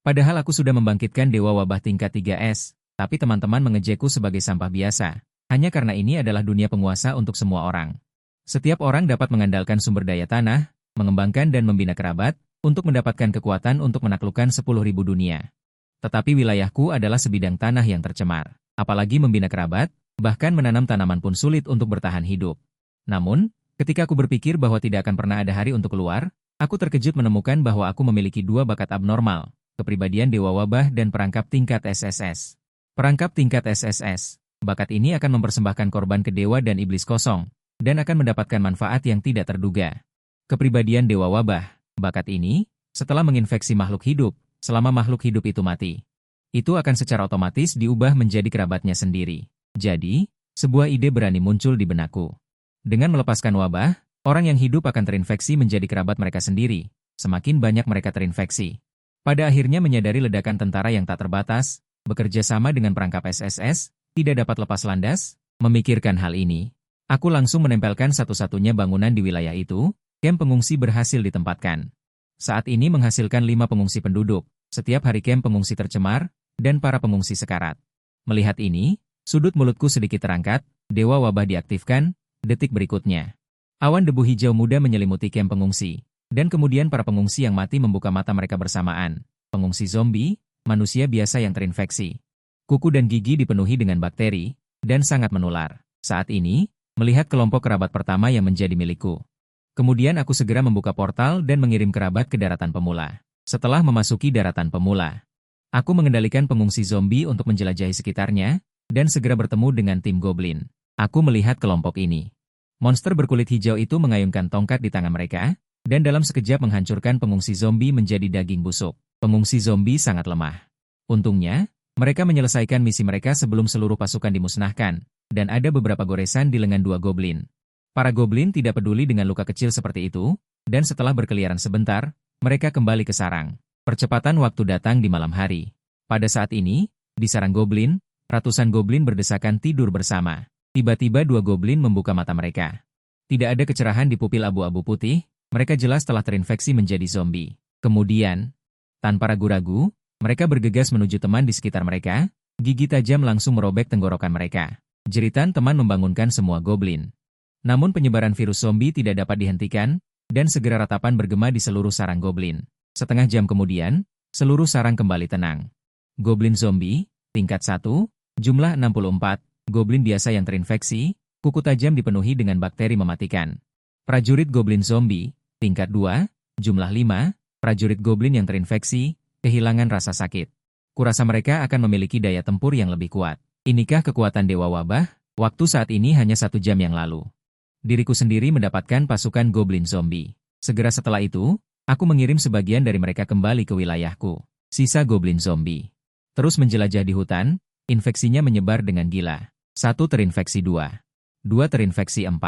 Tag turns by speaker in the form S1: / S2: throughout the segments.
S1: Padahal aku sudah membangkitkan Dewa Wabah tingkat 3S, tapi teman-teman mengejekku sebagai sampah biasa, hanya karena ini adalah dunia penguasa untuk semua orang. Setiap orang dapat mengandalkan sumber daya tanah, mengembangkan dan membina kerabat, untuk mendapatkan kekuatan untuk menaklukkan 10.000 dunia. Tetapi wilayahku adalah sebidang tanah yang tercemar. Apalagi membina kerabat, bahkan menanam tanaman pun sulit untuk bertahan hidup. Namun, ketika aku berpikir bahwa tidak akan pernah ada hari untuk keluar, aku terkejut menemukan bahwa aku memiliki dua bakat abnormal, kepribadian Dewa Wabah dan perangkap tingkat SSS. Perangkap tingkat SSS, bakat ini akan mempersembahkan korban ke dewa dan iblis kosong, dan akan mendapatkan manfaat yang tidak terduga. Kepribadian Dewa Wabah, bakat ini, setelah menginfeksi makhluk hidup, selama makhluk hidup itu mati, itu akan secara otomatis diubah menjadi kerabatnya sendiri. Jadi, sebuah ide berani muncul di benakku. Dengan melepaskan wabah, orang yang hidup akan terinfeksi menjadi kerabat mereka sendiri, semakin banyak mereka terinfeksi. Pada akhirnya menyadari ledakan tentara yang tak terbatas, bekerja sama dengan perangkap SSS, tidak dapat lepas landas. Memikirkan hal ini, aku langsung menempelkan satu-satunya bangunan di wilayah itu, kamp pengungsi berhasil ditempatkan. Saat ini menghasilkan 5 pengungsi penduduk, setiap hari kamp pengungsi tercemar, dan para pengungsi sekarat. Melihat ini, sudut mulutku sedikit terangkat, Dewa Wabah diaktifkan, detik berikutnya. Awan debu hijau muda menyelimuti kamp pengungsi. Dan kemudian para pengungsi yang mati membuka mata mereka bersamaan. Pengungsi zombie, manusia biasa yang terinfeksi. Kuku dan gigi dipenuhi dengan bakteri, dan sangat menular. Saat ini, melihat kelompok kerabat pertama yang menjadi milikku. Kemudian aku segera membuka portal dan mengirim kerabat ke daratan pemula. Setelah memasuki daratan pemula, aku mengendalikan pengungsi zombie untuk menjelajahi sekitarnya, dan segera bertemu dengan tim goblin. Aku melihat kelompok ini. Monster berkulit hijau itu mengayunkan tongkat di tangan mereka, dan dalam sekejap menghancurkan pengungsi zombie menjadi daging busuk. Pengungsi zombie sangat lemah. Untungnya, mereka menyelesaikan misi mereka sebelum seluruh pasukan dimusnahkan, dan ada beberapa goresan di lengan dua goblin. Para goblin tidak peduli dengan luka kecil seperti itu, dan setelah berkeliaran sebentar, mereka kembali ke sarang. Percepatan waktu datang di malam hari. Pada saat ini, di sarang goblin, ratusan goblin berdesakan tidur bersama. Tiba-tiba dua goblin membuka mata mereka. Tidak ada kecerahan di pupil abu-abu putih. Mereka jelas telah terinfeksi menjadi zombie. Kemudian, tanpa ragu-ragu, mereka bergegas menuju teman di sekitar mereka, gigi tajam langsung merobek tenggorokan mereka. Jeritan teman membangunkan semua goblin. Namun penyebaran virus zombie tidak dapat dihentikan, dan segera ratapan bergema di seluruh sarang goblin. Setengah jam kemudian, seluruh sarang kembali tenang. Goblin zombie, tingkat 1, jumlah 64, goblin biasa yang terinfeksi, kuku tajam dipenuhi dengan bakteri mematikan. Prajurit goblin zombie, tingkat 2, jumlah 5, prajurit goblin yang terinfeksi, kehilangan rasa sakit. Kurasa mereka akan memiliki daya tempur yang lebih kuat. Inikah kekuatan Dewa Wabah? Waktu saat ini hanya 1 jam yang lalu. Diriku sendiri mendapatkan pasukan goblin zombie. Segera setelah itu, aku mengirim sebagian dari mereka kembali ke wilayahku. Sisa goblin zombie terus menjelajah di hutan, infeksinya menyebar dengan gila. 1 terinfeksi 2. 2 terinfeksi 4.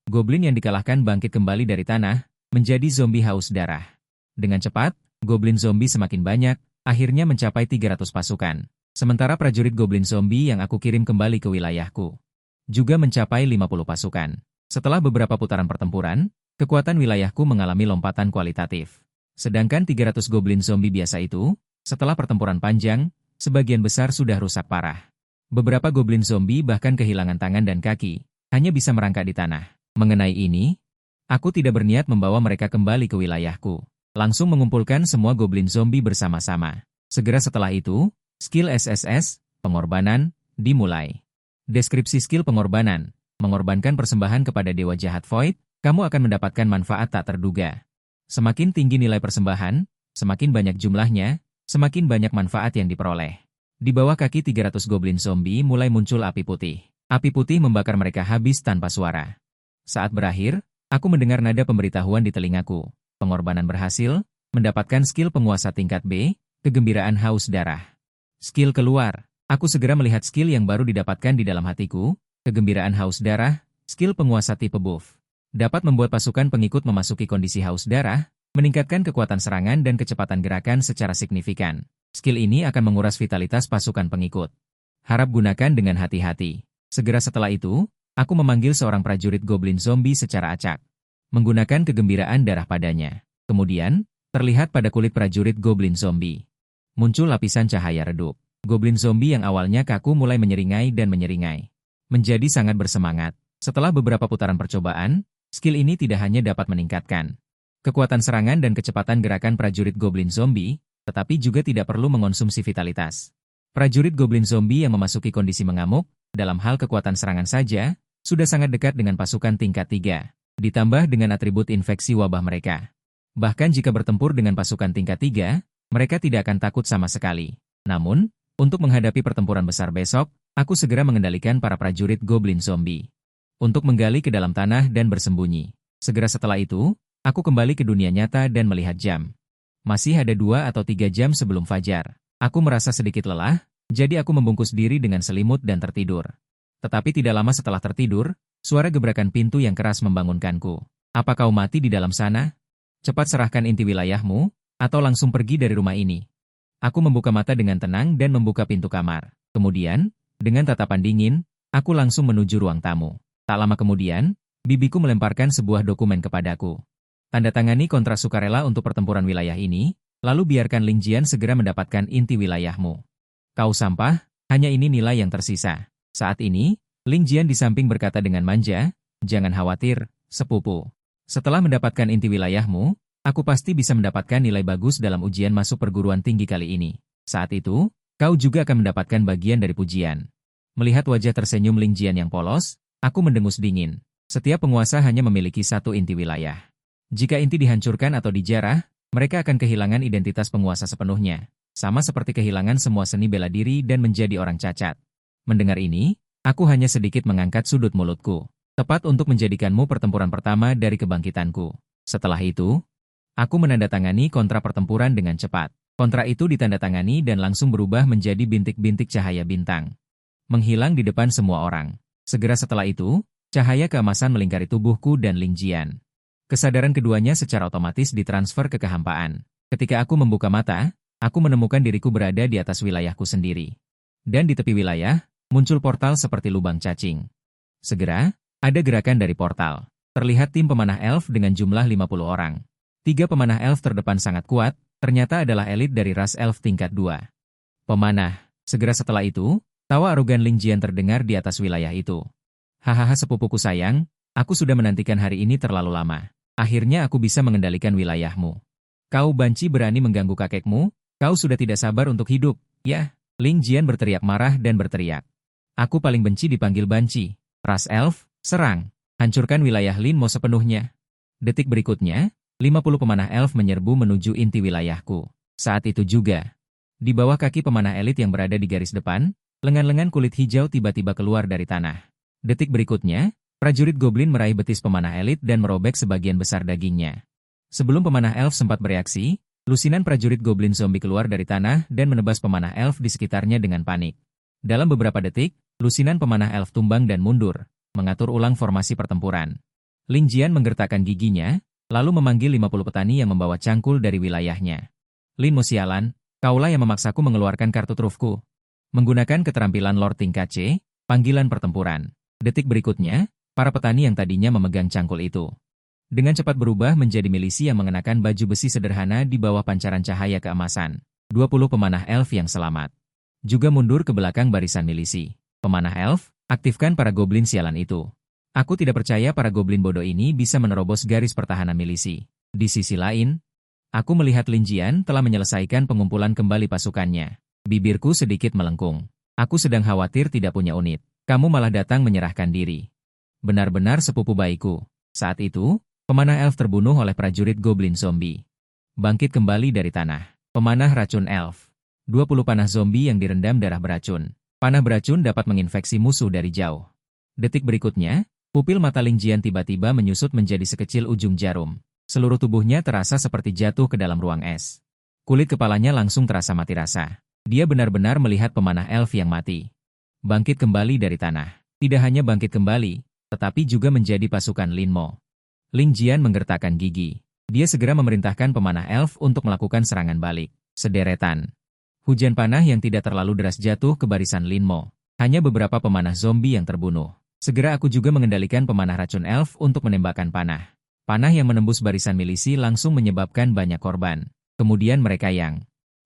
S1: Goblin yang dikalahkan bangkit kembali dari tanah, menjadi zombie haus darah. Dengan cepat, goblin zombie semakin banyak, akhirnya mencapai 300 pasukan. Sementara prajurit goblin zombie yang aku kirim kembali ke wilayahku juga mencapai 50 pasukan. Setelah beberapa putaran pertempuran, kekuatan wilayahku mengalami lompatan kualitatif. Sedangkan 300 goblin zombie biasa itu, setelah pertempuran panjang, sebagian besar sudah rusak parah. Beberapa goblin zombie bahkan kehilangan tangan dan kaki, hanya bisa merangkak di tanah. Mengenai ini, aku tidak berniat membawa mereka kembali ke wilayahku. Langsung mengumpulkan semua goblin zombie bersama-sama. Segera setelah itu, skill SSS, pengorbanan, dimulai. Deskripsi skill pengorbanan, mengorbankan persembahan kepada Dewa Jahat Void, kamu akan mendapatkan manfaat tak terduga. Semakin tinggi nilai persembahan, semakin banyak jumlahnya, semakin banyak manfaat yang diperoleh. Di bawah kaki 300 goblin zombie mulai muncul api putih. Api putih membakar mereka habis tanpa suara. Saat berakhir, aku mendengar nada pemberitahuan di telingaku. Pengorbanan berhasil, mendapatkan skill penguasa tingkat B, kegembiraan haus darah. Skill keluar, aku segera melihat skill yang baru didapatkan di dalam hatiku, kegembiraan haus darah, skill penguasa tipe buff. Dapat membuat pasukan pengikut memasuki kondisi haus darah, meningkatkan kekuatan serangan dan kecepatan gerakan secara signifikan. Skill ini akan menguras vitalitas pasukan pengikut. Harap gunakan dengan hati-hati. Segera setelah itu, aku memanggil seorang prajurit goblin zombie secara acak. Menggunakan kegembiraan darah padanya. Kemudian, terlihat pada kulit prajurit goblin zombie. Muncul lapisan cahaya redup. Goblin zombie yang awalnya kaku mulai menyeringai dan menyeringai. Menjadi sangat bersemangat. Setelah beberapa putaran percobaan, skill ini tidak hanya dapat meningkatkan kekuatan serangan dan kecepatan gerakan prajurit goblin zombie, tetapi juga tidak perlu mengonsumsi vitalitas. Prajurit goblin zombie yang memasuki kondisi mengamuk, dalam hal kekuatan serangan saja, sudah sangat dekat dengan pasukan tingkat 3, ditambah dengan atribut infeksi wabah mereka. Bahkan jika bertempur dengan pasukan tingkat 3, mereka tidak akan takut sama sekali. Namun, untuk menghadapi pertempuran besar besok, aku segera mengendalikan para prajurit goblin zombie untuk menggali ke dalam tanah dan bersembunyi. Segera setelah itu, aku kembali ke dunia nyata dan melihat jam. Masih ada 2 atau 3 jam sebelum fajar. Aku merasa sedikit lelah, jadi aku membungkus diri dengan selimut dan tertidur. Tetapi tidak lama setelah tertidur, suara gebrakan pintu yang keras membangunkanku. Apa kau mati di dalam sana? Cepat serahkan inti wilayahmu, atau langsung pergi dari rumah ini. Aku membuka mata dengan tenang dan membuka pintu kamar. Kemudian, dengan tatapan dingin, aku langsung menuju ruang tamu. Tak lama kemudian, bibiku melemparkan sebuah dokumen kepadaku. Tanda tangani kontrak sukarela untuk pertempuran wilayah ini, lalu biarkan Ling Jian segera mendapatkan inti wilayahmu. Kau sampah, hanya ini nilai yang tersisa. Saat ini, Ling Jian di samping berkata dengan manja, jangan khawatir, sepupu. Setelah mendapatkan inti wilayahmu, aku pasti bisa mendapatkan nilai bagus dalam ujian masuk perguruan tinggi kali ini. Saat itu, kau juga akan mendapatkan bagian dari pujian. Melihat wajah tersenyum Ling Jian yang polos, aku mendengus dingin. Setiap penguasa hanya memiliki satu inti wilayah. Jika inti dihancurkan atau dijarah, mereka akan kehilangan identitas penguasa sepenuhnya. Sama seperti kehilangan semua seni bela diri dan menjadi orang cacat. Mendengar ini, aku hanya sedikit mengangkat sudut mulutku. Tepat untuk menjadikanmu pertempuran pertama dari kebangkitanku. Setelah itu, aku menandatangani kontrak pertempuran dengan cepat. Kontrak itu ditandatangani dan langsung berubah menjadi bintik-bintik cahaya bintang. Menghilang di depan semua orang. Segera setelah itu, cahaya keemasan melingkari tubuhku dan Ling Jian. Kesadaran keduanya secara otomatis ditransfer ke kehampaan. Ketika aku membuka mata, aku menemukan diriku berada di atas wilayahku sendiri. Dan di tepi wilayah, muncul portal seperti lubang cacing. Segera, ada gerakan dari portal. Terlihat tim pemanah elf dengan jumlah 50 orang. 3 pemanah elf terdepan sangat kuat, ternyata adalah elit dari ras elf tingkat 2. Pemanah. Segera setelah itu, tawa arogan Ling Jian terdengar di atas wilayah itu. Hahaha sepupuku sayang, aku sudah menantikan hari ini terlalu lama. Akhirnya aku bisa mengendalikan wilayahmu. Kau banci berani mengganggu kakekmu, kau sudah tidak sabar untuk hidup, ya? Ling Jian berteriak marah dan berteriak. Aku paling benci dipanggil banci. Ras elf, serang. Hancurkan wilayah Lin Mo sepenuhnya. Detik berikutnya, 50 pemanah elf menyerbu menuju inti wilayahku. Saat itu juga, di bawah kaki pemanah elit yang berada di garis depan, lengan-lengan kulit hijau tiba-tiba keluar dari tanah. Detik berikutnya, prajurit goblin meraih betis pemanah elit dan merobek sebagian besar dagingnya. Sebelum pemanah elf sempat bereaksi, lusinan prajurit goblin zombie keluar dari tanah dan menebas pemanah elf di sekitarnya dengan panik. Dalam beberapa detik, lusinan pemanah elf tumbang dan mundur, mengatur ulang formasi pertempuran. Ling Jian menggertakkan giginya, lalu memanggil 50 petani yang membawa cangkul dari wilayahnya. Lin Mo sialan, kaulah yang memaksaku mengeluarkan kartu trufku. Menggunakan keterampilan Lord tingkat C, panggilan pertempuran. Detik berikutnya, para petani yang tadinya memegang cangkul itu dengan cepat berubah menjadi milisi yang mengenakan baju besi sederhana di bawah pancaran cahaya keemasan. 20 pemanah elf yang selamat juga mundur ke belakang barisan milisi. Pemanah elf, aktifkan para goblin sialan itu. Aku tidak percaya para goblin bodoh ini bisa menerobos garis pertahanan milisi. Di sisi lain, aku melihat Lin Jian telah menyelesaikan pengumpulan kembali pasukannya. Bibirku sedikit melengkung. Aku sedang khawatir tidak punya unit. Kamu malah datang menyerahkan diri. Benar-benar sepupu baikku. Saat itu, pemanah elf terbunuh oleh prajurit goblin zombie. Bangkit kembali dari tanah. Pemanah racun elf. 20 panah zombie yang direndam darah beracun. Panah beracun dapat menginfeksi musuh dari jauh. Detik berikutnya, pupil mata Ling Jian tiba-tiba menyusut menjadi sekecil ujung jarum. Seluruh tubuhnya terasa seperti jatuh ke dalam ruang es. Kulit kepalanya langsung terasa mati rasa. Dia benar-benar melihat pemanah elf yang mati. Bangkit kembali dari tanah. Tidak hanya bangkit kembali, tetapi juga menjadi pasukan Lin Mo. Ling Jian menggertakkan gigi. Dia segera memerintahkan pemanah elf untuk melakukan serangan balik. Sederetan hujan panah yang tidak terlalu deras jatuh ke barisan Lin Mo. Hanya beberapa pemanah zombie yang terbunuh. Segera aku juga mengendalikan pemanah racun elf untuk menembakkan panah. Panah yang menembus barisan milisi langsung menyebabkan banyak korban. Kemudian mereka yang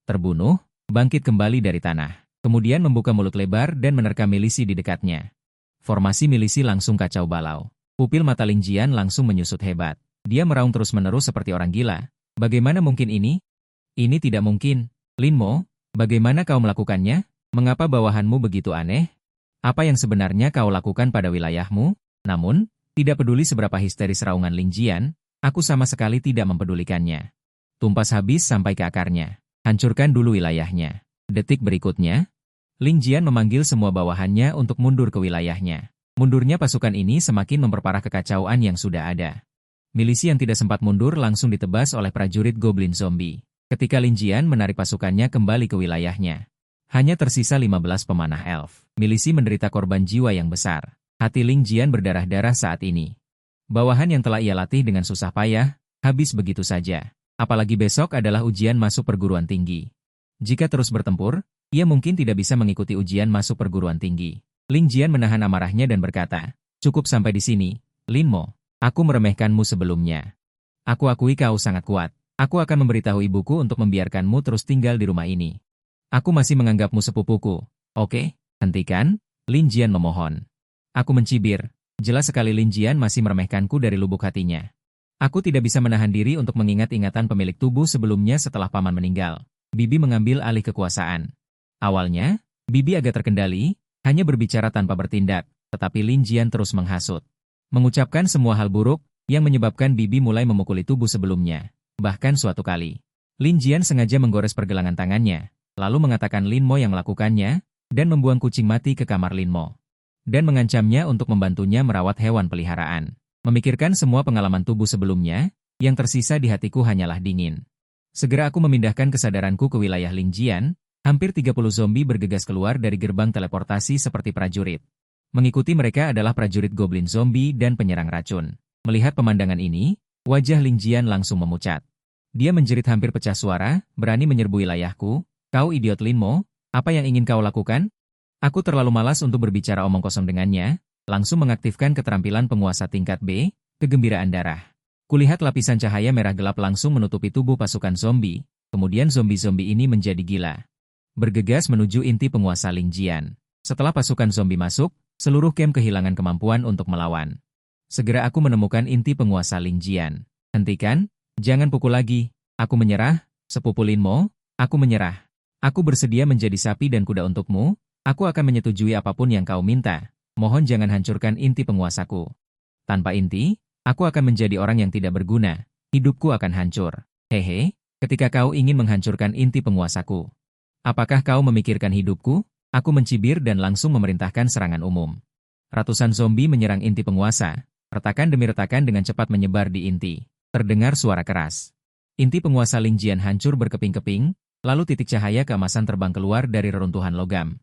S1: terbunuh, bangkit kembali dari tanah. Kemudian membuka mulut lebar dan menerkam milisi di dekatnya. Formasi milisi langsung kacau balau. Pupil mata Ling Jian langsung menyusut hebat. Dia meraung terus-menerus seperti orang gila. Bagaimana mungkin ini? Ini tidak mungkin. Lin Mo, bagaimana kau melakukannya? Mengapa bawahanmu begitu aneh? Apa yang sebenarnya kau lakukan pada wilayahmu? Namun, tidak peduli seberapa histeris raungan Ling Jian, aku sama sekali tidak mempedulikannya. Tumpas habis sampai ke akarnya. Hancurkan dulu wilayahnya. Detik berikutnya, Ling Jian memanggil semua bawahannya untuk mundur ke wilayahnya. Mundurnya pasukan ini semakin memperparah kekacauan yang sudah ada. Milisi yang tidak sempat mundur langsung ditebas oleh prajurit Goblin Zombie. Ketika Ling Jian menarik pasukannya kembali ke wilayahnya. Hanya tersisa 15 pemanah elf. Milisi menderita korban jiwa yang besar. Hati Ling Jian berdarah-darah saat ini. Bawahan yang telah ia latih dengan susah payah, habis begitu saja. Apalagi besok adalah ujian masuk perguruan tinggi. Jika terus bertempur, ia mungkin tidak bisa mengikuti ujian masuk perguruan tinggi. Ling Jian menahan amarahnya dan berkata, "Cukup sampai di sini, Lin Mo. Aku meremehkanmu sebelumnya. Aku akui kau sangat kuat. Aku akan memberitahu ibuku untuk membiarkanmu terus tinggal di rumah ini. Aku masih menganggapmu sepupuku. Oke, hentikan?" Lin Jian memohon. Aku mencibir. Jelas sekali Lin Jian masih meremehkanku dari lubuk hatinya. Aku tidak bisa menahan diri untuk mengingat ingatan pemilik tubuh sebelumnya setelah paman meninggal. Bibi mengambil alih kekuasaan. Awalnya, Bibi agak terkendali, hanya berbicara tanpa bertindak, tetapi Lin Jian terus menghasut. Mengucapkan semua hal buruk, yang menyebabkan Bibi mulai memukuli tubuh sebelumnya. Bahkan suatu kali, Lin Jian sengaja menggores pergelangan tangannya, lalu mengatakan Lin Mo yang melakukannya, dan membuang kucing mati ke kamar Lin Mo. Dan mengancamnya untuk membantunya merawat hewan peliharaan. Memikirkan semua pengalaman tubuh sebelumnya, yang tersisa di hatiku hanyalah dingin. Segera aku memindahkan kesadaranku ke wilayah Ling Jian, hampir 30 zombie bergegas keluar dari gerbang teleportasi seperti prajurit. Mengikuti mereka adalah prajurit goblin zombie dan penyerang racun. Melihat pemandangan ini, wajah Ling Jian langsung memucat. Dia menjerit hampir pecah suara, "Berani menyerbu wilayahku? Kau idiot Lin Mo, apa yang ingin kau lakukan?" Aku terlalu malas untuk berbicara omong kosong dengannya, langsung mengaktifkan keterampilan penguasa tingkat B, kegembiraan darah. Kulihat lapisan cahaya merah gelap langsung menutupi tubuh pasukan zombie, kemudian zombie-zombie ini menjadi gila. Bergegas menuju inti penguasa Ling Jian. Setelah pasukan zombie masuk, seluruh camp kehilangan kemampuan untuk melawan. Segera aku menemukan inti penguasa Ling Jian. "Hentikan, jangan pukul lagi. Aku menyerah, sepupu Lin Mo, aku menyerah. Aku bersedia menjadi sapi dan kuda untukmu. Aku akan menyetujui apapun yang kau minta. Mohon jangan hancurkan inti penguasaku. Tanpa inti, aku akan menjadi orang yang tidak berguna. Hidupku akan hancur. Hehe, ketika kau ingin menghancurkan inti penguasaku. Apakah kau memikirkan hidupku?" Aku mencibir dan langsung memerintahkan serangan umum. Ratusan zombie menyerang inti penguasa. Retakan demi retakan dengan cepat menyebar di inti. Terdengar suara keras. Inti penguasa Ling Jian hancur berkeping-keping, lalu titik cahaya keemasan terbang keluar dari reruntuhan logam.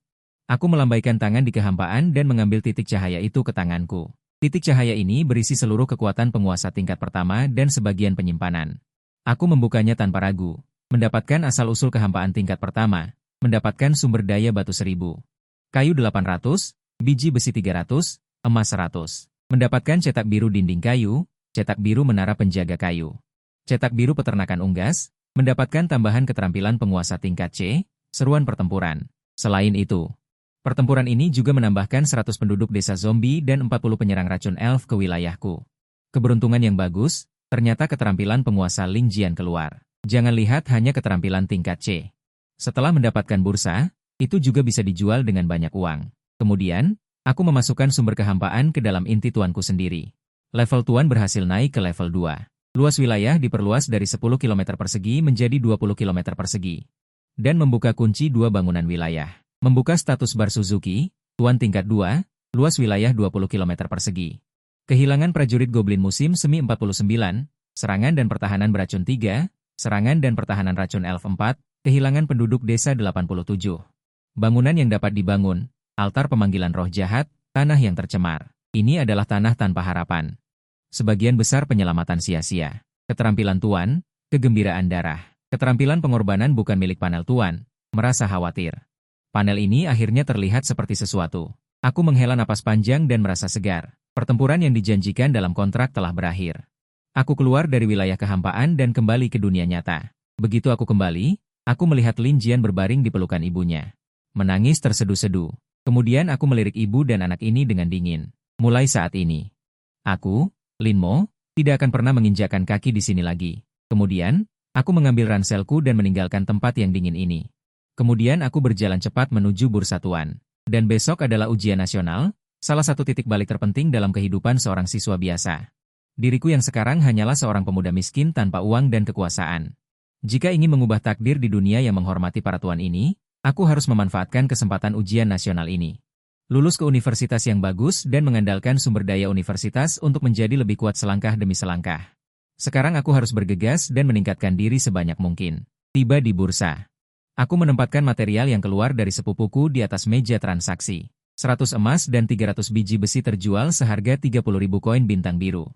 S1: Aku melambaikan tangan di kehampaan dan mengambil titik cahaya itu ke tanganku. Titik cahaya ini berisi seluruh kekuatan penguasa tingkat pertama dan sebagian penyimpanan. Aku membukanya tanpa ragu. Mendapatkan asal-usul kehampaan tingkat pertama. Mendapatkan sumber daya batu 1000. Kayu 800, biji besi 300, emas 100. Mendapatkan cetak biru dinding kayu, cetak biru menara penjaga kayu. Cetak biru peternakan unggas, mendapatkan tambahan keterampilan penguasa tingkat C, seruan pertempuran. Selain itu, pertempuran ini juga menambahkan 100 penduduk desa zombie dan 40 penyerang racun elf ke wilayahku. Keberuntungan yang bagus, ternyata keterampilan penguasa Ling Jian keluar. Jangan lihat hanya keterampilan tingkat C. Setelah mendapatkan bursa, itu juga bisa dijual dengan banyak uang. Kemudian, aku memasukkan sumber kehampaan ke dalam inti tuanku sendiri. Level tuan berhasil naik ke level 2. Luas wilayah diperluas dari 10 km persegi menjadi 20 km persegi. Dan membuka kunci 2 bangunan wilayah. Membuka status bar Suzuki, tuan tingkat 2, luas wilayah 20 km persegi. Kehilangan prajurit goblin musim semi 49, serangan dan pertahanan beracun 3, serangan dan pertahanan racun elf 4, kehilangan penduduk desa 87. Bangunan yang dapat dibangun, altar pemanggilan roh jahat, tanah yang tercemar. Ini adalah tanah tanpa harapan. Sebagian besar penyelamatan sia-sia. Keterampilan tuan, kegembiraan darah. Keterampilan pengorbanan bukan milik panel tuan, merasa khawatir. Panel ini akhirnya terlihat seperti sesuatu. Aku menghela napas panjang dan merasa segar. Pertempuran yang dijanjikan dalam kontrak telah berakhir. Aku keluar dari wilayah kehampaan dan kembali ke dunia nyata. Begitu aku kembali, Aku melihat Lin Jian berbaring di pelukan ibunya. Menangis terseduh-seduh. Kemudian aku melirik ibu dan anak ini dengan dingin. Mulai saat ini, aku, Lin Mo, tidak akan pernah menginjakkan kaki di sini lagi. Kemudian, aku mengambil ranselku dan meninggalkan tempat yang dingin ini. Kemudian aku berjalan cepat menuju Bursa Tuan. Dan besok adalah ujian nasional, salah satu titik balik terpenting dalam kehidupan seorang siswa biasa. Diriku yang sekarang hanyalah seorang pemuda miskin tanpa uang dan kekuasaan. Jika ingin mengubah takdir di dunia yang menghormati para tuan ini, aku harus memanfaatkan kesempatan ujian nasional ini. Lulus ke universitas yang bagus dan mengandalkan sumber daya universitas untuk menjadi lebih kuat selangkah demi selangkah. Sekarang aku harus bergegas dan meningkatkan diri sebanyak mungkin. Tiba di bursa. Aku menempatkan material yang keluar dari sepupuku di atas meja transaksi. 100 emas dan 300 biji besi terjual seharga 30.000 koin bintang biru.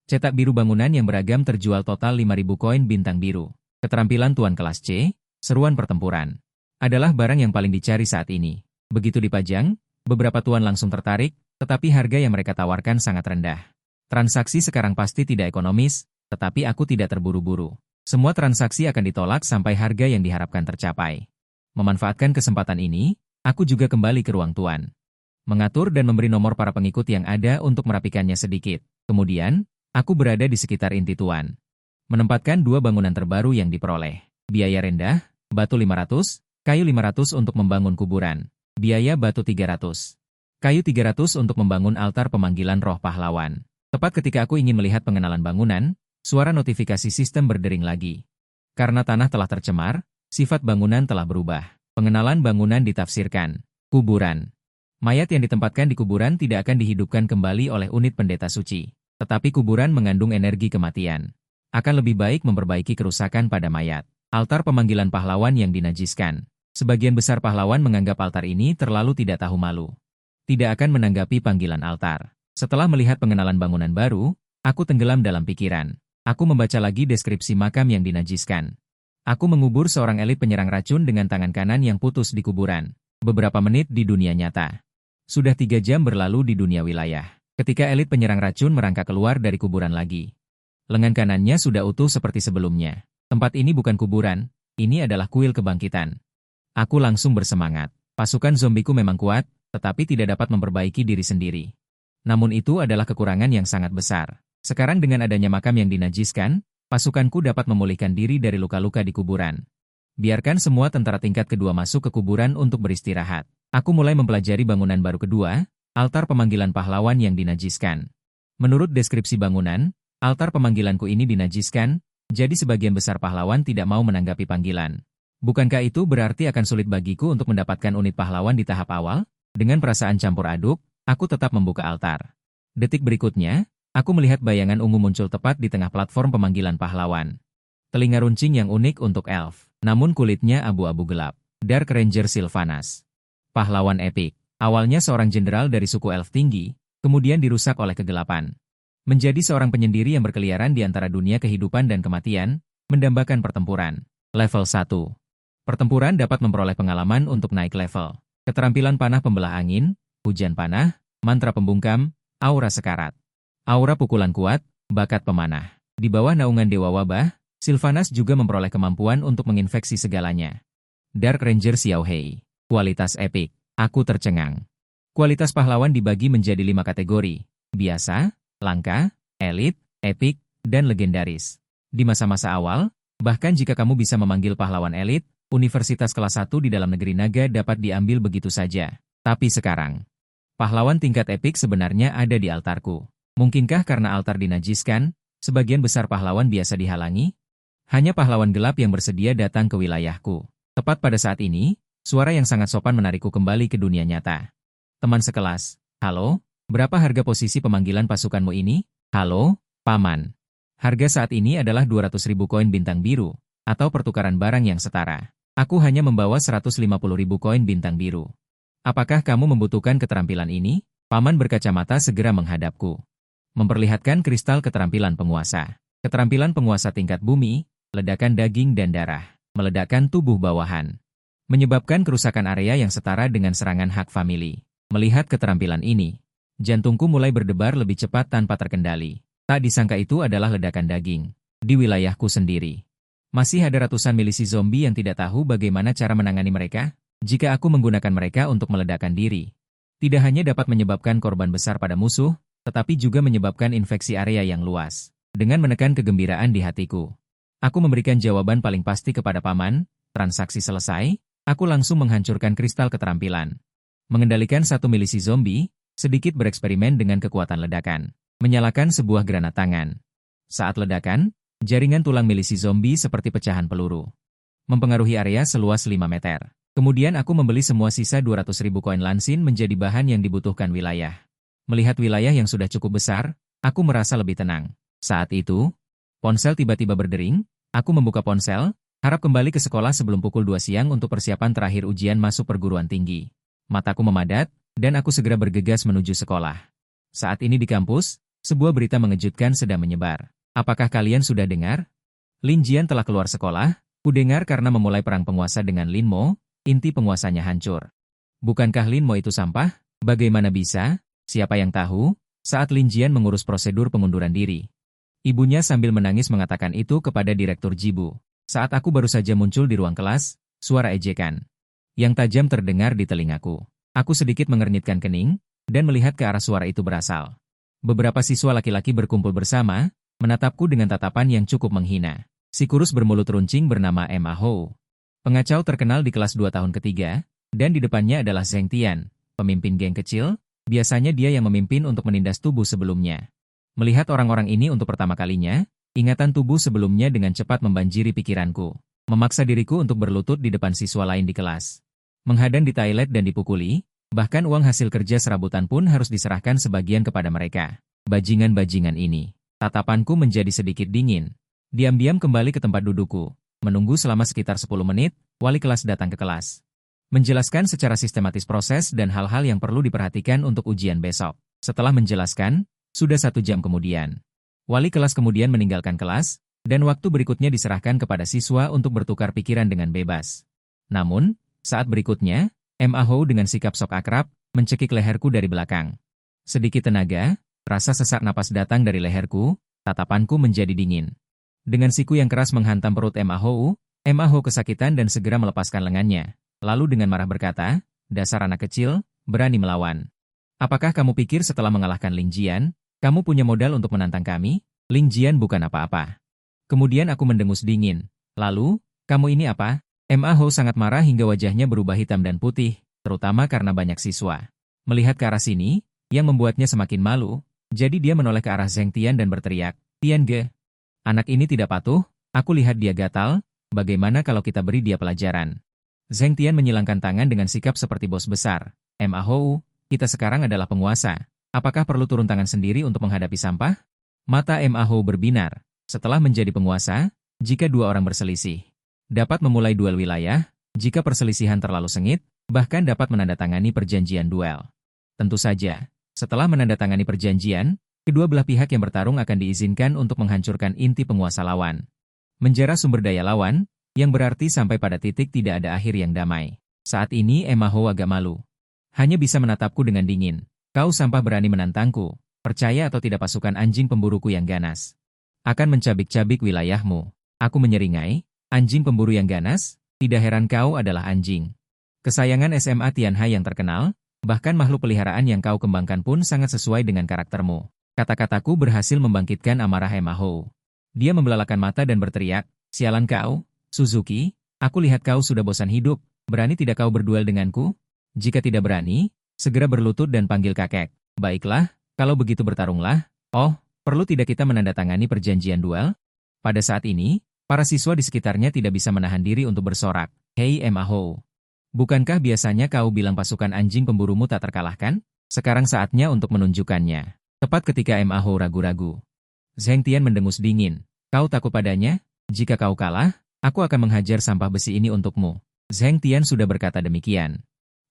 S1: Cetak biru bangunan yang beragam terjual total 5.000 koin bintang biru. Keterampilan tuan kelas C, seruan pertempuran, adalah barang yang paling dicari saat ini. Begitu dipajang, beberapa tuan langsung tertarik, tetapi harga yang mereka tawarkan sangat rendah. Transaksi sekarang pasti tidak ekonomis, tetapi aku tidak terburu-buru. Semua transaksi akan ditolak sampai harga yang diharapkan tercapai. Memanfaatkan kesempatan ini, aku juga kembali ke ruang tuan. Mengatur dan memberi nomor para pengikut yang ada untuk merapikannya sedikit. Kemudian, aku berada di sekitar inti tuan. Menempatkan 2 bangunan terbaru yang diperoleh. Biaya rendah, batu 500, kayu 500 untuk membangun kuburan. Biaya batu 300. Kayu 300 untuk membangun altar pemanggilan roh pahlawan. Tepat ketika aku ingin melihat pengenalan bangunan, suara notifikasi sistem berdering lagi. Karena tanah telah tercemar, sifat bangunan telah berubah. Pengenalan bangunan ditafsirkan. Kuburan. Mayat yang ditempatkan di kuburan tidak akan dihidupkan kembali oleh unit pendeta suci. Tetapi kuburan mengandung energi kematian. Akan lebih baik memperbaiki kerusakan pada mayat. Altar pemanggilan pahlawan yang dinajiskan. Sebagian besar pahlawan menganggap altar ini terlalu tidak tahu malu. Tidak akan menanggapi panggilan altar. Setelah melihat pengenalan bangunan baru, aku tenggelam dalam pikiran. Aku membaca lagi deskripsi makam yang dinajiskan. Aku mengubur seorang elit penyerang racun dengan tangan kanan yang putus di kuburan. Beberapa menit di dunia nyata. Sudah 3 jam berlalu di dunia wilayah. Ketika elit penyerang racun merangkak keluar dari kuburan lagi. Lengan kanannya sudah utuh seperti sebelumnya. Tempat ini bukan kuburan, ini adalah kuil kebangkitan. Aku langsung bersemangat. Pasukan zombiku memang kuat, tetapi tidak dapat memperbaiki diri sendiri. Namun itu adalah kekurangan yang sangat besar. Sekarang dengan adanya makam yang dinajiskan, pasukanku dapat memulihkan diri dari luka-luka di kuburan. Biarkan semua tentara tingkat kedua masuk ke kuburan untuk beristirahat. Aku mulai mempelajari bangunan baru kedua, altar pemanggilan pahlawan yang dinajiskan. Menurut deskripsi bangunan, altar pemanggilanku ini dinajiskan, jadi sebagian besar pahlawan tidak mau menanggapi panggilan. Bukankah itu berarti akan sulit bagiku untuk mendapatkan unit pahlawan di tahap awal? Dengan perasaan campur aduk, aku tetap membuka altar. Detik berikutnya, aku melihat bayangan ungu muncul tepat di tengah platform pemanggilan pahlawan. Telinga runcing yang unik untuk elf, namun kulitnya abu-abu gelap. Dark Ranger Sylvanas. Pahlawan epik. Awalnya seorang jenderal dari suku elf tinggi, kemudian dirusak oleh kegelapan. Menjadi seorang penyendiri yang berkeliaran di antara dunia kehidupan dan kematian, mendambakan pertempuran. Level 1. Pertempuran dapat memperoleh pengalaman untuk naik level. Keterampilan panah pembelah angin, hujan panah, mantra pembungkam, aura sekarat. Aura pukulan kuat, bakat pemanah. Di bawah naungan Dewa Wabah, Sylvanas juga memperoleh kemampuan untuk menginfeksi segalanya. Dark Ranger Xiaohei. Kualitas epik. Aku tercengang. Kualitas pahlawan dibagi menjadi 5 kategori. Biasa, langka, elit, epik, dan legendaris. Di masa-masa awal, bahkan jika kamu bisa memanggil pahlawan elit, universitas kelas 1 di dalam negeri naga dapat diambil begitu saja. Tapi sekarang, pahlawan tingkat epik sebenarnya ada di altarku. Mungkinkah karena altar dinajiskan, sebagian besar pahlawan biasa dihalangi? Hanya pahlawan gelap yang bersedia datang ke wilayahku. Tepat pada saat ini, suara yang sangat sopan menarikku kembali ke dunia nyata. Teman sekelas, halo, berapa harga posisi pemanggilan pasukanmu ini? Halo, Paman. Harga saat ini adalah 200.000 koin bintang biru, atau pertukaran barang yang setara. Aku hanya membawa 150.000 koin bintang biru. Apakah kamu membutuhkan keterampilan ini? Paman berkacamata segera menghadapku. Memperlihatkan kristal keterampilan penguasa. Keterampilan penguasa tingkat bumi, ledakan daging dan darah, meledakkan tubuh bawahan. Menyebabkan kerusakan area yang setara dengan serangan hak famili. Melihat keterampilan ini, jantungku mulai berdebar lebih cepat tanpa terkendali. Tak disangka itu adalah ledakan daging. Di wilayahku sendiri. Masih ada ratusan milisi zombie yang tidak tahu bagaimana cara menangani mereka. Jika aku menggunakan mereka untuk meledakkan diri, tidak hanya dapat menyebabkan korban besar pada musuh, tetapi juga menyebabkan infeksi area yang luas. Dengan menekan kegembiraan di hatiku, aku memberikan jawaban paling pasti kepada paman. Transaksi selesai, aku langsung menghancurkan kristal keterampilan. Mengendalikan satu milisi zombie, sedikit bereksperimen dengan kekuatan ledakan. Menyalakan sebuah granat tangan. Saat ledakan, jaringan tulang milisi zombie seperti pecahan peluru. Mempengaruhi area seluas 5 meter. Kemudian aku membeli semua sisa 200.000 koin lansin menjadi bahan yang dibutuhkan wilayah. Melihat wilayah yang sudah cukup besar, aku merasa lebih tenang. Saat itu, ponsel tiba-tiba berdering, aku membuka ponsel, harap kembali ke sekolah sebelum pukul 2 siang untuk persiapan terakhir ujian masuk perguruan tinggi. Mataku memadat, dan aku segera bergegas menuju sekolah. Saat ini di kampus, sebuah berita mengejutkan sedang menyebar. Apakah kalian sudah dengar? Lin Jian telah keluar sekolah, kudengar karena memulai perang penguasa dengan Lin Mo, inti penguasanya hancur. Bukankah Lin Mo itu sampah? Bagaimana bisa? Siapa yang tahu? Saat Lin Jian mengurus prosedur pengunduran diri, ibunya sambil menangis mengatakan itu kepada Direktur Jibu. Saat aku baru saja muncul di ruang kelas, suara ejekan yang tajam terdengar di telingaku. Aku sedikit mengernyitkan kening, dan melihat ke arah suara itu berasal. Beberapa siswa laki-laki berkumpul bersama, menatapku dengan tatapan yang cukup menghina. Si kurus bermulut runcing bernama Ma Hou. Pengacau terkenal di kelas 2 tahun ketiga, dan di depannya adalah Zheng Tian, pemimpin geng kecil. Biasanya dia yang memimpin untuk menindas tubuh sebelumnya. Melihat orang-orang ini untuk pertama kalinya, ingatan tubuh sebelumnya dengan cepat membanjiri pikiranku. Memaksa diriku untuk berlutut di depan siswa lain di kelas. Menghadang di toilet dan dipukuli, bahkan uang hasil kerja serabutan pun harus diserahkan sebagian kepada mereka. Bajingan-bajingan ini. Tatapanku menjadi sedikit dingin. Diam-diam kembali ke tempat dudukku. Menunggu selama sekitar 10 menit, wali kelas datang ke kelas. Menjelaskan secara sistematis proses dan hal-hal yang perlu diperhatikan untuk ujian besok. Setelah menjelaskan, sudah 1 jam kemudian. Wali kelas kemudian meninggalkan kelas, dan waktu berikutnya diserahkan kepada siswa untuk bertukar pikiran dengan bebas. Namun, saat berikutnya, Ma Hou dengan sikap sok akrab, mencekik leherku dari belakang. Sedikit tenaga, rasa sesak napas datang dari leherku, tatapanku menjadi dingin. Dengan siku yang keras menghantam perut Ma Hou kesakitan dan segera melepaskan lengannya. Lalu dengan marah berkata, dasar anak kecil, berani melawan. Apakah kamu pikir setelah mengalahkan Ling Jian, kamu punya modal untuk menantang kami? Ling Jian bukan apa-apa. Kemudian aku mendengus dingin. Lalu, kamu ini apa? Ma Hou sangat marah hingga wajahnya berubah hitam dan putih, terutama karena banyak siswa. Melihat ke arah sini, yang membuatnya semakin malu, jadi dia menoleh ke arah Zheng Tian dan berteriak, Tian Ge. Anak ini tidak patuh, aku lihat dia gatal, bagaimana kalau kita beri dia pelajaran? Zheng Tian menyilangkan tangan dengan sikap seperti bos besar. Ma Hou, kita sekarang adalah penguasa. Apakah perlu turun tangan sendiri untuk menghadapi sampah? Mata Ma Hou berbinar. Setelah menjadi penguasa, jika 2 orang berselisih, dapat memulai duel wilayah, jika perselisihan terlalu sengit, bahkan dapat menandatangani perjanjian duel. Tentu saja, setelah menandatangani perjanjian, kedua belah pihak yang bertarung akan diizinkan untuk menghancurkan inti penguasa lawan. Menjara sumber daya lawan, yang berarti sampai pada titik tidak ada akhir yang damai. Saat ini Ma Hou agak malu. Hanya bisa menatapku dengan dingin. Kau sampah berani menantangku. Percaya atau tidak pasukan anjing pemburuku yang ganas akan mencabik-cabik wilayahmu. Aku menyeringai, anjing pemburu yang ganas, tidak heran kau adalah anjing kesayangan SMA Tianhai yang terkenal, bahkan makhluk peliharaan yang kau kembangkan pun sangat sesuai dengan karaktermu. Kata-kataku berhasil membangkitkan amarah Ma Hou. Dia membelalakan mata dan berteriak, sialan kau, Suzuki, aku lihat kau sudah bosan hidup, berani tidak kau berduel denganku? Jika tidak berani, segera berlutut dan panggil kakek. Baiklah, kalau begitu bertarunglah. Oh, perlu tidak kita menandatangani perjanjian duel? Pada saat ini, para siswa di sekitarnya tidak bisa menahan diri untuk bersorak. Hei Ma Hou, bukankah biasanya kau bilang pasukan anjing pemburumu tak terkalahkan? Sekarang saatnya untuk menunjukkannya. Tepat ketika Ma Hou ragu-ragu, Zheng Tian mendengus dingin. Kau takut padanya? Jika kau kalah, aku akan menghajar sampah besi ini untukmu. Zheng Tian sudah berkata demikian.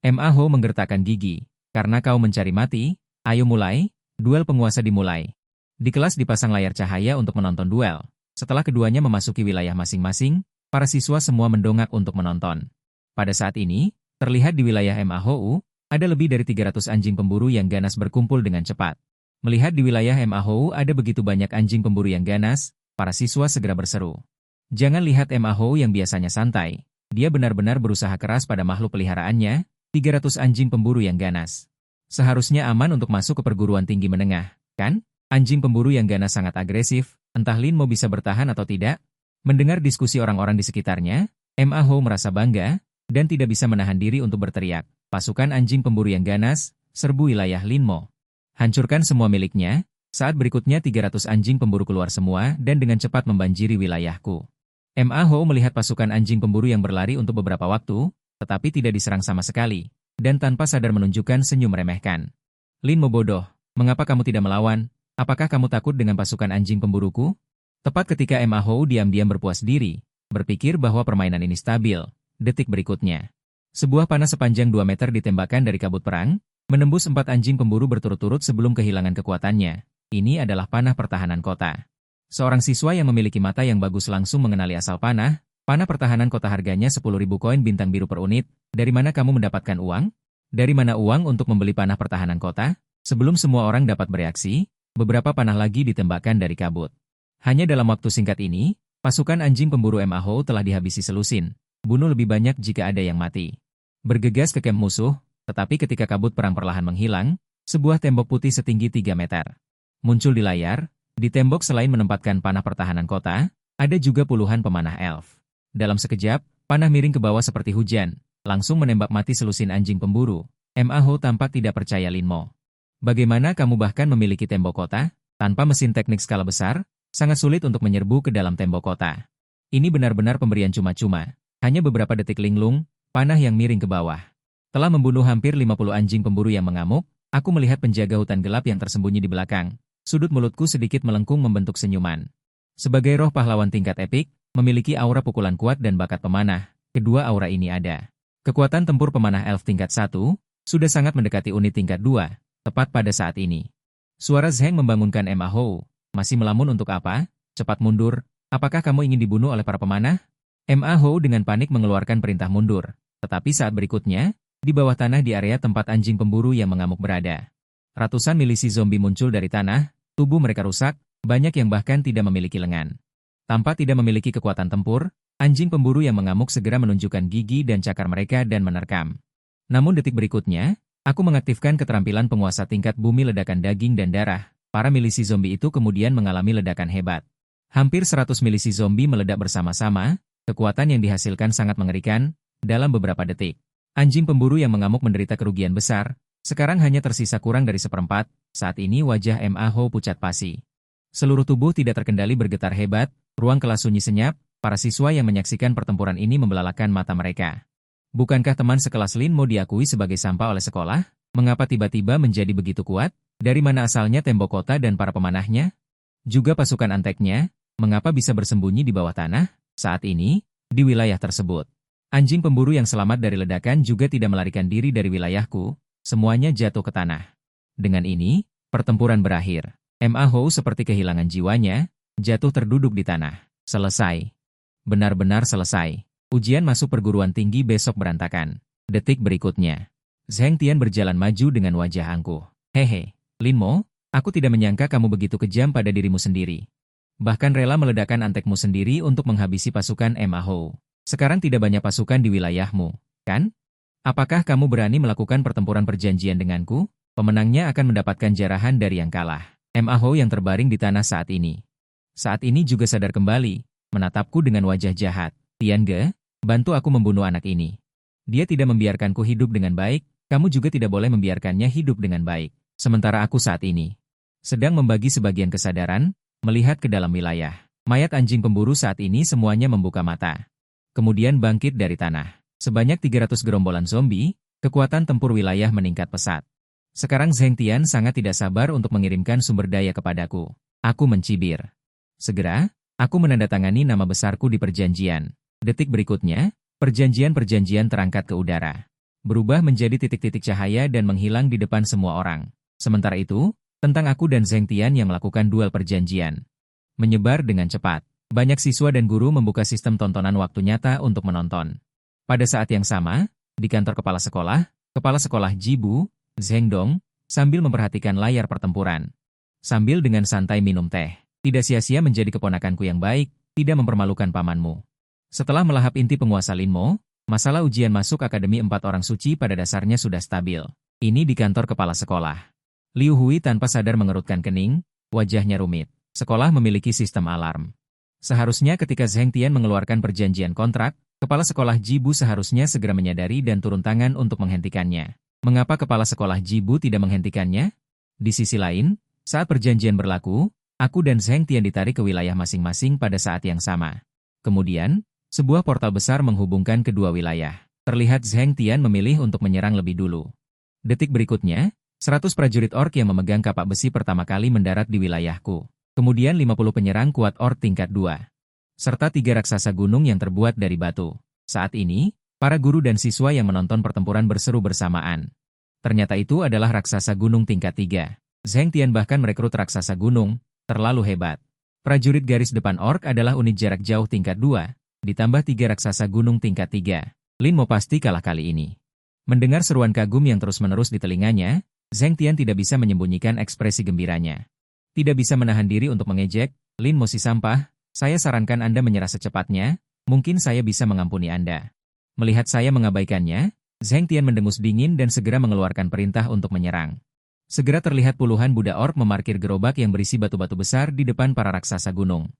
S1: Ma Hou menggertakkan gigi. Karena kau mencari mati, ayo mulai, duel penguasa dimulai. Di kelas dipasang layar cahaya untuk menonton duel. Setelah keduanya memasuki wilayah masing-masing, para siswa semua mendongak untuk menonton. Pada saat ini, terlihat di wilayah Ma Hou, ada lebih dari 300 anjing pemburu yang ganas berkumpul dengan cepat. Melihat di wilayah Ma Hou ada begitu banyak anjing pemburu yang ganas, para siswa segera berseru. Jangan lihat Ma Hou yang biasanya santai. Dia benar-benar berusaha keras pada makhluk peliharaannya, 300 anjing pemburu yang ganas. Seharusnya aman untuk masuk ke perguruan tinggi menengah, kan? Anjing pemburu yang ganas sangat agresif, entah Lin mau bisa bertahan atau tidak. Mendengar diskusi orang-orang di sekitarnya, Ma Hou merasa bangga, dan tidak bisa menahan diri untuk berteriak. Pasukan anjing pemburu yang ganas, serbu wilayah Lin Mo. Hancurkan semua miliknya. Saat berikutnya 300 anjing pemburu keluar semua dan dengan cepat membanjiri wilayahku. Ma Hou melihat pasukan anjing pemburu yang berlari untuk beberapa waktu, tetapi tidak diserang sama sekali, dan tanpa sadar menunjukkan senyum meremehkan. Lin Mo bodoh, mengapa kamu tidak melawan? Apakah kamu takut dengan pasukan anjing pemburuku? Tepat ketika Ma Hou diam-diam berpuas diri, berpikir bahwa permainan ini stabil. Detik berikutnya, sebuah panah sepanjang 2 meter ditembakkan dari kabut perang, menembus 4 anjing pemburu berturut-turut sebelum kehilangan kekuatannya. Ini adalah panah pertahanan kota. Seorang siswa yang memiliki mata yang bagus langsung mengenali asal panah. Panah pertahanan kota harganya 10.000 koin bintang biru per unit. Dari mana kamu mendapatkan uang? Dari mana uang untuk membeli panah pertahanan kota? Sebelum semua orang dapat bereaksi, beberapa panah lagi ditembakkan dari kabut. Hanya dalam waktu singkat ini, pasukan anjing pemburu Ma Hou telah dihabisi selusin. Bunuh lebih banyak jika ada yang mati. Bergegas ke kamp musuh, tetapi ketika kabut perang perlahan menghilang, sebuah tembok putih setinggi 3 meter muncul di layar. Di tembok selain menempatkan panah pertahanan kota, ada juga puluhan pemanah elf. Dalam sekejap, panah miring ke bawah seperti hujan, langsung menembak mati selusin anjing pemburu. Ma Hou tampak tidak percaya Lin Mo. Bagaimana kamu bahkan memiliki tembok kota? Tanpa mesin teknik skala besar, sangat sulit untuk menyerbu ke dalam tembok kota. Ini benar-benar pemberian cuma-cuma. Hanya beberapa detik linglung, panah yang miring ke bawah telah membunuh hampir 50 anjing pemburu yang mengamuk. Aku melihat penjaga hutan gelap yang tersembunyi di belakang. Sudut mulutku sedikit melengkung membentuk senyuman. Sebagai roh pahlawan tingkat epik, memiliki aura pukulan kuat dan bakat pemanah, kedua aura ini ada. Kekuatan tempur pemanah elf tingkat 1, sudah sangat mendekati unit tingkat 2, tepat pada saat ini. Suara Zheng membangunkan Ma Hou. Masih melamun untuk apa? Cepat mundur, apakah kamu ingin dibunuh oleh para pemanah? Ma Hou dengan panik mengeluarkan perintah mundur, tetapi saat berikutnya, di bawah tanah di area tempat anjing pemburu yang mengamuk berada, ratusan milisi zombie muncul dari tanah. Tubuh mereka rusak, banyak yang bahkan tidak memiliki lengan. Tanpa tidak memiliki kekuatan tempur, anjing pemburu yang mengamuk segera menunjukkan gigi dan cakar mereka dan menerkam. Namun detik berikutnya, aku mengaktifkan keterampilan penguasa tingkat bumi ledakan daging dan darah. Para milisi zombie itu kemudian mengalami ledakan hebat. Hampir 100 milisi zombie meledak bersama-sama, kekuatan yang dihasilkan sangat mengerikan. Dalam beberapa detik, anjing pemburu yang mengamuk menderita kerugian besar. Sekarang hanya tersisa kurang dari seperempat. Saat ini wajah Ma Hou pucat pasi. Seluruh tubuh tidak terkendali bergetar hebat, ruang kelas sunyi senyap, para siswa yang menyaksikan pertempuran ini membelalakan mata mereka. Bukankah teman sekelas Lin Mo diakui sebagai sampah oleh sekolah? Mengapa tiba-tiba menjadi begitu kuat? Dari mana asalnya tembok kota dan para pemanahnya? Juga pasukan anteknya, mengapa bisa bersembunyi di bawah tanah? Saat ini, di wilayah tersebut, anjing pemburu yang selamat dari ledakan juga tidak melarikan diri dari wilayahku, semuanya jatuh ke tanah. Dengan ini, pertempuran berakhir. Ma Hou seperti kehilangan jiwanya, jatuh terduduk di tanah. Selesai. Benar-benar selesai. Ujian masuk perguruan tinggi besok berantakan. Detik berikutnya, Zheng Tian berjalan maju dengan wajah angkuh. Hehe, Lin Mo, aku tidak menyangka kamu begitu kejam pada dirimu sendiri. Bahkan rela meledakkan antekmu sendiri untuk menghabisi pasukan Ma Hou. Sekarang tidak banyak pasukan di wilayahmu, kan? Apakah kamu berani melakukan pertempuran perjanjian denganku? Pemenangnya akan mendapatkan jarahan dari yang kalah. Ma Hou yang terbaring di tanah saat ini. Saat ini juga sadar kembali, menatapku dengan wajah jahat. Tian Ge, bantu aku membunuh anak ini. Dia tidak membiarkanku hidup dengan baik, kamu juga tidak boleh membiarkannya hidup dengan baik. Sementara aku saat ini sedang membagi sebagian kesadaran, melihat ke dalam wilayah. Mayat anjing pemburu saat ini semuanya membuka mata. Kemudian bangkit dari tanah. Sebanyak 300 gerombolan zombie, kekuatan tempur wilayah meningkat pesat. Sekarang Zheng Tian sangat tidak sabar untuk mengirimkan sumber daya kepadaku. Aku mencibir. Segera, aku menandatangani nama besarku di perjanjian. Detik berikutnya, perjanjian-perjanjian terangkat ke udara. Berubah menjadi titik-titik cahaya dan menghilang di depan semua orang. Sementara itu, tentang aku dan Zheng Tian yang melakukan duel perjanjian menyebar dengan cepat. Banyak siswa dan guru membuka sistem tontonan waktu nyata untuk menonton. Pada saat yang sama, di kantor kepala sekolah Jibu, Zheng Dong, sambil memperhatikan layar pertempuran. Sambil dengan santai minum teh. Tidak sia-sia menjadi keponakanku yang baik, tidak mempermalukan pamanmu. Setelah melahap inti penguasa Lin Mo, masalah ujian masuk Akademi 4 Orang Suci pada dasarnya sudah stabil. Ini di kantor kepala sekolah. Liu Hui tanpa sadar mengerutkan kening, wajahnya rumit. Sekolah memiliki sistem alarm. Seharusnya ketika Zheng Tian mengeluarkan perjanjian kontrak, kepala sekolah Jibu seharusnya segera menyadari dan turun tangan untuk menghentikannya. Mengapa kepala sekolah Jibu tidak menghentikannya? Di sisi lain, saat perjanjian berlaku, aku dan Zheng Tian ditarik ke wilayah masing-masing pada saat yang sama. Kemudian, sebuah portal besar menghubungkan kedua wilayah. Terlihat Zheng Tian memilih untuk menyerang lebih dulu. Detik berikutnya, 100 prajurit orc yang memegang kapak besi pertama kali mendarat di wilayahku. Kemudian 50 penyerang kuat orc tingkat 2. Serta 3 raksasa gunung yang terbuat dari batu. Saat ini, para guru dan siswa yang menonton pertempuran berseru bersamaan. Ternyata itu adalah raksasa gunung tingkat 3. Zheng Tian bahkan merekrut raksasa gunung, terlalu hebat. Prajurit garis depan orc adalah unit jarak jauh tingkat 2, ditambah 3 raksasa gunung tingkat 3. Lin Mo pasti kalah kali ini. Mendengar seruan kagum yang terus-menerus di telinganya, Zheng Tian tidak bisa menyembunyikan ekspresi gembiranya. Tidak bisa menahan diri untuk mengejek, "Lin Mo si sampah, saya sarankan Anda menyerah secepatnya, mungkin saya bisa mengampuni Anda." Melihat saya mengabaikannya, Zheng Tian mendengus dingin dan segera mengeluarkan perintah untuk menyerang. Segera terlihat puluhan Buddha orc memarkir gerobak yang berisi batu-batu besar di depan para raksasa gunung.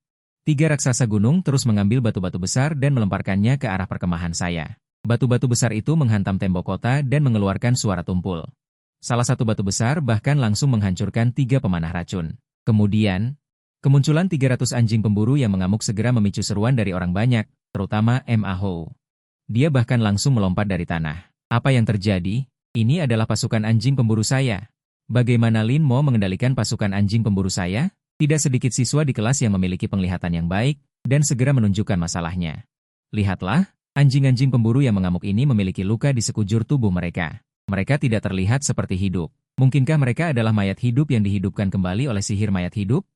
S1: 3 raksasa gunung terus mengambil batu-batu besar dan melemparkannya ke arah perkemahan saya. Batu-batu besar itu menghantam tembok kota dan mengeluarkan suara tumpul. Salah satu batu besar bahkan langsung menghancurkan 3 pemanah racun. Kemudian, kemunculan 300 anjing pemburu yang mengamuk segera memicu seruan dari orang banyak, terutama Ma Hou. Dia bahkan langsung melompat dari tanah. Apa yang terjadi? Ini adalah pasukan anjing pemburu saya. Bagaimana Lin Mo mengendalikan pasukan anjing pemburu saya? Tidak sedikit siswa di kelas yang memiliki penglihatan yang baik, dan segera menunjukkan masalahnya. Lihatlah, anjing-anjing pemburu yang mengamuk ini memiliki luka di sekujur tubuh mereka. Mereka tidak terlihat seperti hidup. Mungkinkah mereka adalah mayat hidup yang dihidupkan kembali oleh sihir mayat hidup?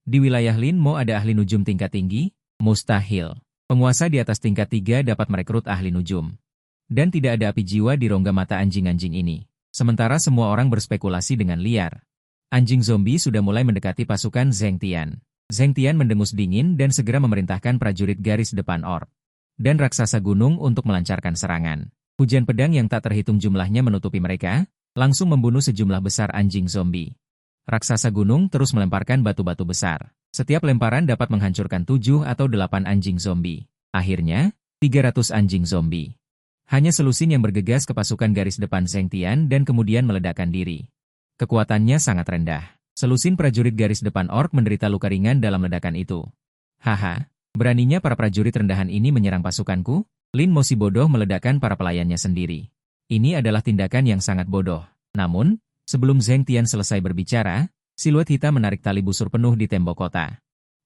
S1: Di wilayah Lin Mo ada ahli nujum tingkat tinggi? Mustahil. Penguasa di atas tingkat 3 dapat merekrut ahli nujum. Dan tidak ada api jiwa di rongga mata anjing-anjing ini. Sementara semua orang berspekulasi dengan liar. Anjing zombie sudah mulai mendekati pasukan Zheng Tian. Zheng Tian mendengus dingin dan segera memerintahkan prajurit garis depan orc dan raksasa gunung untuk melancarkan serangan. Hujan pedang yang tak terhitung jumlahnya menutupi mereka, langsung membunuh sejumlah besar anjing zombie. Raksasa gunung terus melemparkan batu-batu besar. Setiap lemparan dapat menghancurkan 7 atau 8 anjing zombie. Akhirnya, 300 anjing zombie. Hanya selusin yang bergegas ke pasukan garis depan Zheng Tian dan kemudian meledakkan diri. Kekuatannya sangat rendah. Selusin prajurit garis depan orc menderita luka ringan dalam ledakan itu. Haha, beraninya para prajurit rendahan ini menyerang pasukanku? Lin Mo si bodoh meledakkan para pelayannya sendiri. Ini adalah tindakan yang sangat bodoh. Namun, sebelum Zheng Tian selesai berbicara, siluet hitam menarik tali busur penuh di tembok kota.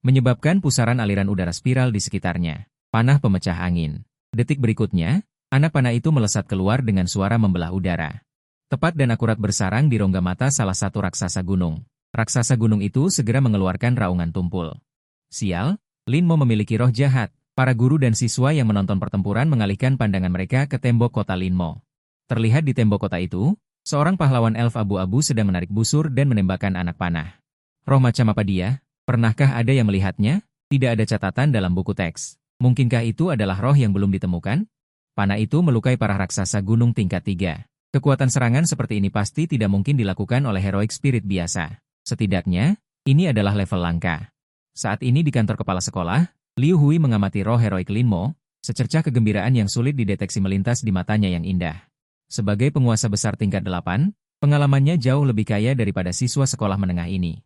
S1: Menyebabkan pusaran aliran udara spiral di sekitarnya. Panah pemecah angin. Detik berikutnya, anak panah itu melesat keluar dengan suara membelah udara. Tepat dan akurat bersarang di rongga mata salah satu raksasa gunung. Raksasa gunung itu segera mengeluarkan raungan tumpul. Sial, Lin Mo memiliki roh jahat. Para guru dan siswa yang menonton pertempuran mengalihkan pandangan mereka ke tembok kota Lin Mo. Terlihat di tembok kota itu, seorang pahlawan elf abu-abu sedang menarik busur dan menembakkan anak panah. Roh macam apa dia? Pernahkah ada yang melihatnya? Tidak ada catatan dalam buku teks. Mungkinkah itu adalah roh yang belum ditemukan? Panah itu melukai para raksasa gunung tingkat 3. Kekuatan serangan seperti ini pasti tidak mungkin dilakukan oleh heroic spirit biasa. Setidaknya, ini adalah level langka. Saat ini di kantor kepala sekolah, Liu Hui mengamati roh heroik Lin Mo, secercah kegembiraan yang sulit dideteksi melintas di matanya yang indah. Sebagai penguasa besar tingkat 8, pengalamannya jauh lebih kaya daripada siswa sekolah menengah ini.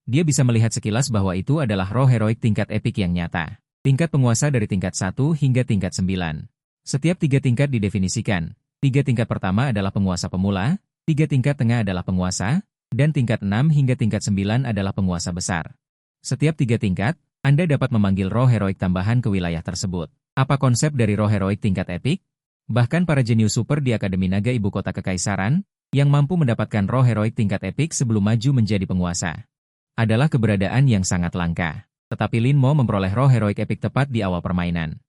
S1: Dia bisa melihat sekilas bahwa itu adalah roh heroik tingkat epik yang nyata. Tingkat penguasa dari tingkat 1 hingga tingkat 9. Setiap 3 tingkat didefinisikan. 3 tingkat pertama adalah penguasa pemula, 3 tingkat tengah adalah penguasa, dan tingkat 6 hingga tingkat 9 adalah penguasa besar. Setiap 3 tingkat, Anda dapat memanggil roh heroik tambahan ke wilayah tersebut. Apa konsep dari roh heroik tingkat epik? Bahkan para jenius super di Akademi Naga Ibu Kota Kekaisaran, yang mampu mendapatkan roh heroik tingkat epik sebelum maju menjadi penguasa, adalah keberadaan yang sangat langka. Tetapi Lin Mo memperoleh roh heroik epik tepat di awal permainan.